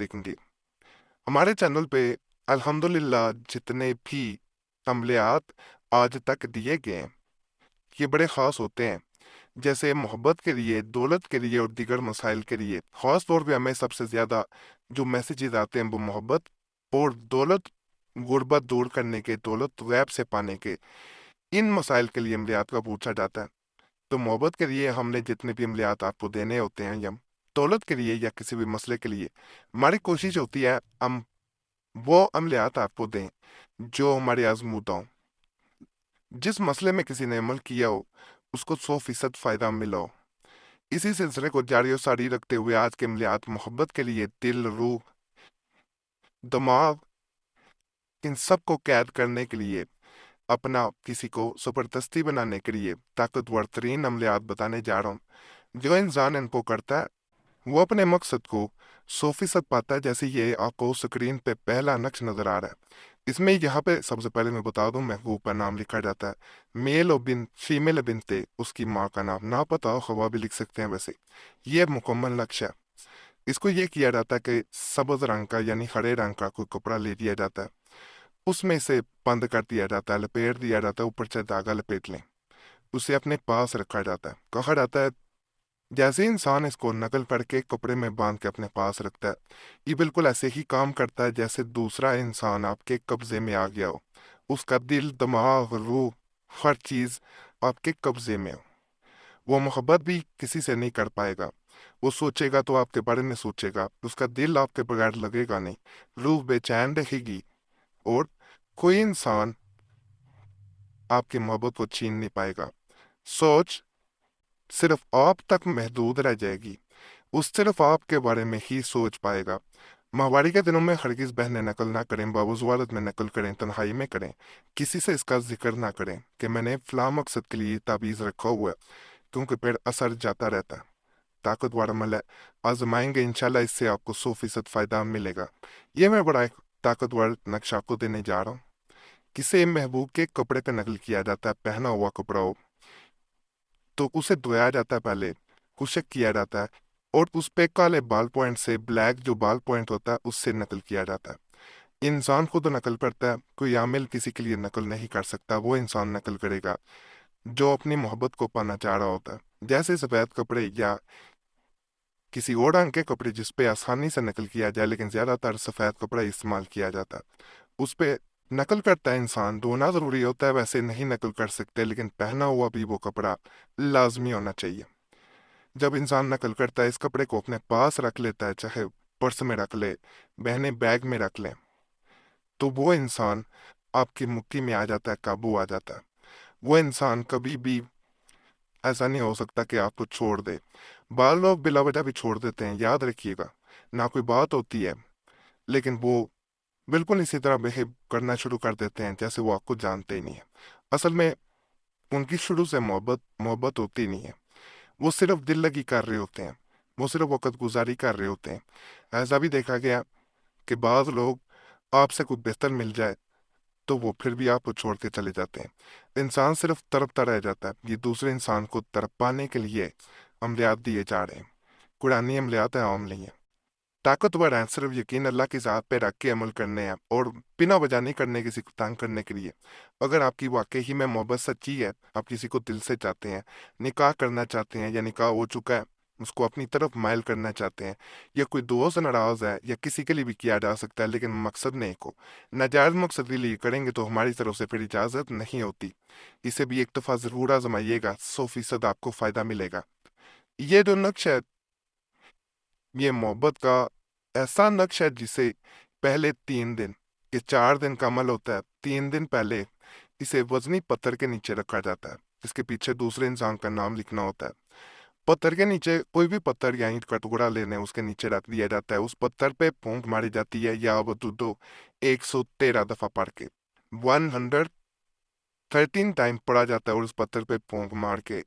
देखेंगे। हमारे चैनल पे अल्हम्दुलिल्लाह जितने भी अमलियात आज तक दिए गए हैं ये बड़े ख़ास होते हैं, जैसे मोहब्बत के लिए, दौलत के लिए और दीगर मसाइल के लिए। ख़ास तौर पे हमें सबसे ज़्यादा जो मैसेजेस आते हैं वो मोहब्बत और दौलत, गुर्बत दूर करने के, दौलत गैब से पाने के, इन मसाइल के लिए अमलियात का पूछा जाता है। तो मोहब्बत के लिए हमने जितने भी अमलियात आपको देने होते हैं, या दौलत के लिए या किसी भी मसले के लिए, हमारी कोशिश होती है हम वो अमलियात आपको दें जो हमारे आजमूदा हों। जिस मसले में किसी ने अमल किया हो उसको 100% फ़ायदा मिला हो। इसी सिलसिले को जारी और सारी रखते हुए आज के अमलियात मोहब्बत के लिए दिल, रूह, दिमाग, इन सब को कैद करने के लिए, अपना किसी को ज़बरदस्ती बनाने के लिए ताकतवर तरीन अमलियात बताने जा रहा हूँ। जो इंसान इनको करता है वो अपने मकसद को 100% पाता है। जैसे ये आपको स्क्रीन पे पहला नक्श नजर आ रहा है, इसमें यहाँ पे सबसे पहले मैं बता दूं महबूब का नाम लिखा जाता है। मेल और बिन फीमेल बिनते उसकी माँ का नाम, ना पता हो खवा भी लिख सकते हैं। वैसे ये मुकम्मल नक्श है। इसको ये किया जाता है कि सब्ज रंग का यानी हरे रंग का कोई कपड़ा ले लिया जाता है, उसमें से बंद कर दिया जाता है, लपेट दिया जाता है, ऊपर से धागा लपेट लें, उसे अपने पास रखा जाता है। कहा जाता है जैसे इंसान इसको नकल करके कपड़े में बांध के अपने पास रखता है, ये बिल्कुल ऐसे ही काम करता है जैसे दूसरा इंसान आपके कब्जे में आ गया हो। उसका दिल, दिमाग, रूह, हर चीज आपके कब्जे में हो। वो मोहब्बत भी किसी से नहीं कर पाएगा। वो सोचेगा तो आपके बारे में सोचेगा, उसका दिल आपके बगैर लगेगा नहीं, रूह बेचैन रहेगी, और कोई इंसान आपकी मोहब्बत को छीन नहीं पाएगा। सोच सिर्फ आप तक महदूद रह जाएगी, उस सिर्फ आपके बारे में ही सोच पाएगा। माहवारी के दिनों में हरगिज बहनें नकल ना करें, बावजूद में नकल करें, तन्हाई में करें, किसी से इसका जिक्र ना करें कि मैंने फला मकसद के लिए ताबीज़ रखा हुआ है, क्योंकि पेड़ असर जाता रहता है। ताकतवर अमल है, आजमाएंगे इंशाल्लाह, इससे आपको 100% फ़ायदा मिलेगा। ये मैं बड़ा एक ताकतवर नक्शा आपको देने जा रहा हूँ। किसी महबूब के कपड़े का नकल किया जाता है, पहना हुआ कपड़ा हो तो उसे धोया जाता है, पहले कुशक किया जाता है, और उस पे काले बाल पॉइंट से, ब्लैक जो बाल पॉइंट होता है उससे नकल किया जाता है। इंसान खुद नकल करता है, कोई आमिल किसी के लिए नकल नहीं कर सकता। वो इंसान नकल करेगा जो अपनी मोहब्बत को पाना चाह रहा होता है। जैसे सफेद कपड़े या किसी और रंग के कपड़े जिस पे आसानी से नकल किया जाए, लेकिन ज्यादातर सफेद कपड़ा इस्तेमाल किया जाता है, उस पे नकल करता है इंसान। धोना जरूरी होता है, वैसे नहीं नकल कर सकते, लेकिन पहना हुआ भी वो कपड़ा लाजमी होना चाहिए। जब इंसान नकल करता है, इस कपड़े को अपने पास रख लेता है, चाहे पर्स में रख ले, बहने बैग में रख लें, तो वो इंसान आपकी मुट्ठी में आ जाता है, काबू आ जाता है। वो इंसान कभी भी ऐसा नहीं हो सकता कि आपको छोड़ दे। बाल लोग बिला वजह भी छोड़ देते हैं, याद रखिएगा, ना कोई बात होती है, लेकिन वो बिल्कुल इसी तरह बिहेव करना शुरू कर देते हैं जैसे वो आपको जानते ही नहीं है। असल में उनकी शुरू से मोहब्बत मोहब्बत होती नहीं है, वो सिर्फ दिल लगी कर रहे होते हैं, वो सिर्फ वक़्त गुजारी कर रहे होते हैं। ऐसा भी देखा गया कि बाज़ लोग आपसे कुछ बेहतर मिल जाए तो वो फिर भी आपको छोड़ के चले जाते हैं। इंसान सिर्फ तड़पता रह जाता है। ये दूसरे इंसान को तड़प पाने के लिए अमलियात दिए जा रहे हैं। कुरानी अमलियात है, आम नहीं है। ताकतवर हैं, सिर्फ यकीन अल्लाह की ज़ात पे रख के अमल करने हैं, और बिना वजह नहीं करने किसी को तंग करने के लिए। अगर आपकी वाकई ही में मोहब्बत सच्ची है, आप किसी को दिल से चाहते हैं, निकाह करना चाहते हैं या निकाह हो चुका है उसको अपनी तरफ माइल करना चाहते हैं, या कोई दोस्त नाराज है, या किसी के लिए भी किया जा सकता है, लेकिन मकसद नेक हो, नाजायज मकसद के लिए करेंगे तो हमारी तरफ से फिर इजाज़त नहीं होती। इसे भी एक दफ़ा ज़रूर आजमाइएगा, 100% आपको फ़ायदा मिलेगा। ये जो नक्श है, ये मोहब्बत का ऐसा नक्श है जिसे पहले 3 दिन के 4 दिन का अमल होता है, 3 दिन पहले इसे वजनी पत्थर के नीचे रखा जाता है। इसके पीछे दूसरे इंसान का नाम लिखना होता है। पत्थर के नीचे कोई भी पत्थर या ईंट का टुकड़ा लेने उसके नीचे रख दिया जाता है, उस पत्थर पे फूंक मारी जाती है, या वदुदो 113 दफा पढ़ के, 113 टाइम पढ़ा जाता है, और उस पत्थर पे फूंक मार के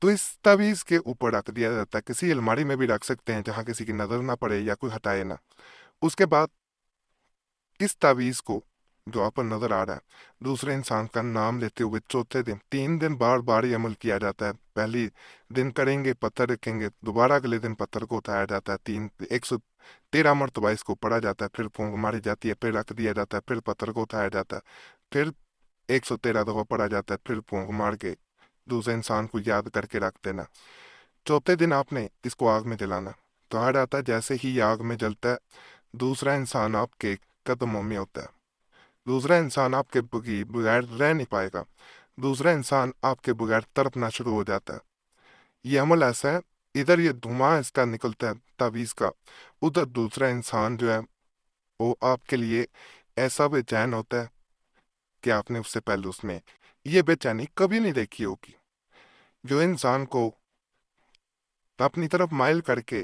तो इस तावीज के ऊपर रख दिया जाता है। किसी अलमारी में भी रख सकते हैं जहां किसी की नजर ना पड़े या कोई हटाए ना। उसके बाद इस तावीज को जो आप पर नजर आ रहा है, दूसरे इंसान का नाम लेते हुए चौथे दिन 3 दिन बार बार ये अमल किया जाता है। पहली दिन करेंगे, पत्थर रखेंगे, दोबारा अगले दिन पत्थर को उठाया जाता है, 113 मरतबा इसको पढ़ा जाता है, फिर फूंक मारी जाती है, फिर रख दिया जाता है, फिर पत्थर को उठाया जाता है, फिर 113 दफा पढ़ा जाता है, फिर फूंक मार के दूसरे इंसान को याद करके रख देना। चौथे दिन आपने इसको आग में जलाना। कहा जाता है जैसे ही ये आग में जलता है, दूसरा इंसान आपके कदमों में होता है, दूसरा इंसान आपके बगैर रह नहीं पाएगा, दूसरा इंसान आपके बगैर तड़पना शुरू हो जाता है। ये अमल ऐसा है, इधर ये धुआं इसका निकलता है तावीज का, उधर दूसरा इंसान जो है वो आपके लिए ऐसा बेचैन होता है कि आपने उससे पहले उसमें ये बेचैनी कभी नहीं देखी होगी। जो इंसान को अपनी तरफ माइल करके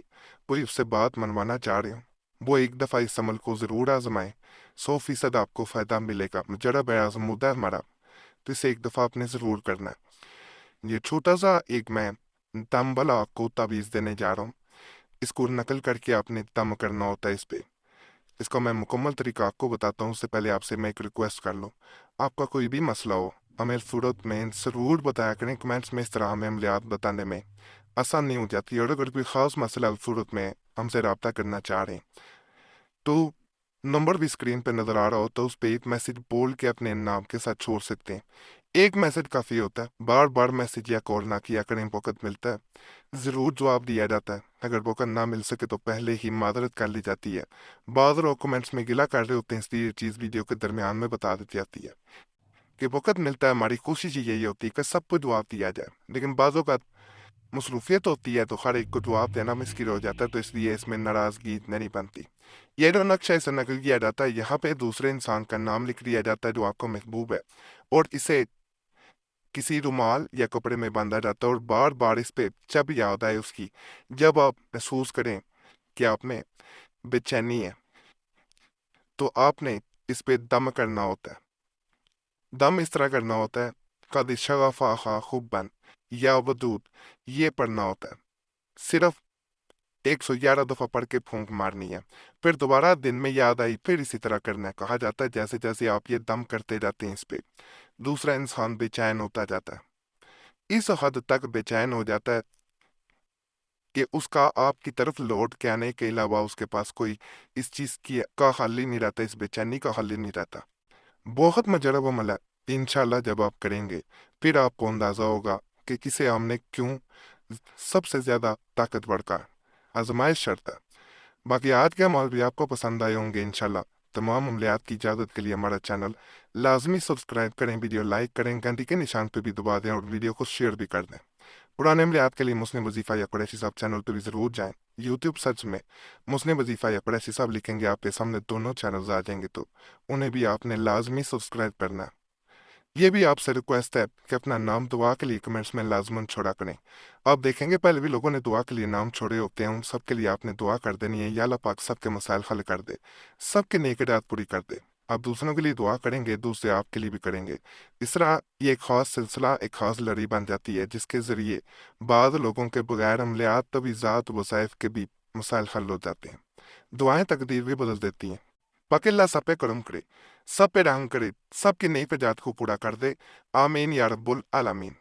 कोई उससे बात मनवाना चाह रहे हो, वो एक दफा इस अमल को जरूर आजमाए, 100% आपको फायदा मिलेगा। जरा बेआजमुदा है हमारा, तो इसे एक दफा आपने जरूर करना है। ये छोटा सा एक मैं दम वाला आपको तावीज देने जा रहा हूँ, इसको नकल करके आपने दम करना होता है इस पे। इसका मैं मुकम्मल तरीका आपको बताता हूँ, उससे पहले आपसे मैं एक रिक्वेस्ट कर लूँ। आपका कोई भी मसला हो, हमें सूरत में ज़रूर बताया करें, कमेंट्स में। इस तरह हमें अमलियात बताने में आसानी हो जाती है। और अगर कोई ख़ास मसला सूरत में हमसे रब्ता करना चाह रहे हैं, तो नंबर भी स्क्रीन पे नज़र आ रहा हो, तो उस पर एक मैसेज बोल के अपने नाम के साथ छोड़ सकते हैं। एक मैसेज काफ़ी होता है, बार बार मैसेज या कॉल ना किया करें, वक़्त मिलता है ज़रूर जवाब दिया जाता है। अगर वक़्त ना मिल सके तो पहले ही मादरत कर ली जाती है। बाद लोग कमेंट्स में गिला कर रहे होते हैं, इसलिए ये चीज़ वीडियो के दरमियान में बता दी जाती है कि वक़्त मिलता है, हमारी कोशिश यही होती है कि सबको जवाब दिया जाए, लेकिन बाज़ों का मसरूफियत होती है तो हर एक को जवाब देना मुश्किल हो जाता है, तो इसलिए इसमें नाराज़गी नहीं बनती। ये जो नक्शा इसे नकल किया जाता है, यहाँ पे दूसरे इंसान का नाम लिख दिया जाता है जो आपको महबूब है, और इसे किसी रुमाल या कपड़े में बांधा जाता है, और बार बार इस पे जब याद आए उसकी, जब आप महसूस करें कि आप में बेचैनी है, तो आपने इस पे दम करना होता है। दम इस तरह करना होता है, कद शगफा खा खुब्बन या वदूद, ये पढ़ना होता है। सिर्फ 111 दफा पढ़ के फूंक मारनी है, फिर दोबारा दिन में याद आई फिर इसी तरह करना है। कहा जाता है जैसे जैसे आप ये दम करते जाते हैं इस पे, दूसरा इंसान बेचैन होता जाता है, इस हद तक बेचैन हो जाता है कि उसका आपकी तरफ लौट के आने के अलावा उसके पास कोई इस चीज की का हल ही नहीं रहता, इस बेचैनी का हल ही नहीं रहता। बहुत मजरब अमल है। इंशाल्लाह जब आप करेंगे फिर आपको अंदाजा होगा कि किसे हमने क्यों सबसे ज्यादा ताकतवर का आजमाइश शर्त है। बाकी आज के अमाल भी आपको पसंद आए होंगे इंशाल्लाह। तमाम अमलियात की इजाज़त के लिए हमारा चैनल लाजमी सब्सक्राइब करें, वीडियो लाइक करें, घंटी के निशान पे भी दबा दें और वीडियो को शेयर भी कर दें। पुराने अमलियात के लिए मुस्लिम वजीफ़ा या कुरैशी साहब चैनल पर भी ज़रूर जाएं। यूट्यूब सर्च में मुस्लिम वजीफ़ा या कुरैशी साहब लिखेंगे, आपके सामने दोनों चैनल्स आ जाएंगे, तो उन्हें भी आपने लाजमी सब्सक्राइब करना है। ये भी आपसे रिक्वेस्ट है कि अपना नाम दुआ के लिए कमेंट्स में लाजमन छोड़ा करें। आप देखेंगे पहले भी लोगों ने दुआ के लिए नाम छोड़े होते हैं, उन सब के लिए आपने दुआ कर देनी है, या अल्लाह पाक सबके मसाइल हल कर दे, सबके नेक रात पूरी कर दे। आप दूसरों के लिए दुआ करेंगे, दूसरे आपके लिए भी करेंगे। इस तरह ये एक खास सिलसिला, एक खास लड़ी बन जाती है, जिसके जरिए बाद लोगों के बगैर अमलियात तवीज़ात वसाइफ के भी मसाइल हल हो जाते हैं। दुआएं तकदीर भी बदल देती हैं। बाकी अल्लाह सब पे करम करे, सब पे रहम करे, सबकी नई पे जात को पूरा कर दे। आमीन या रब्बुल आलमीन।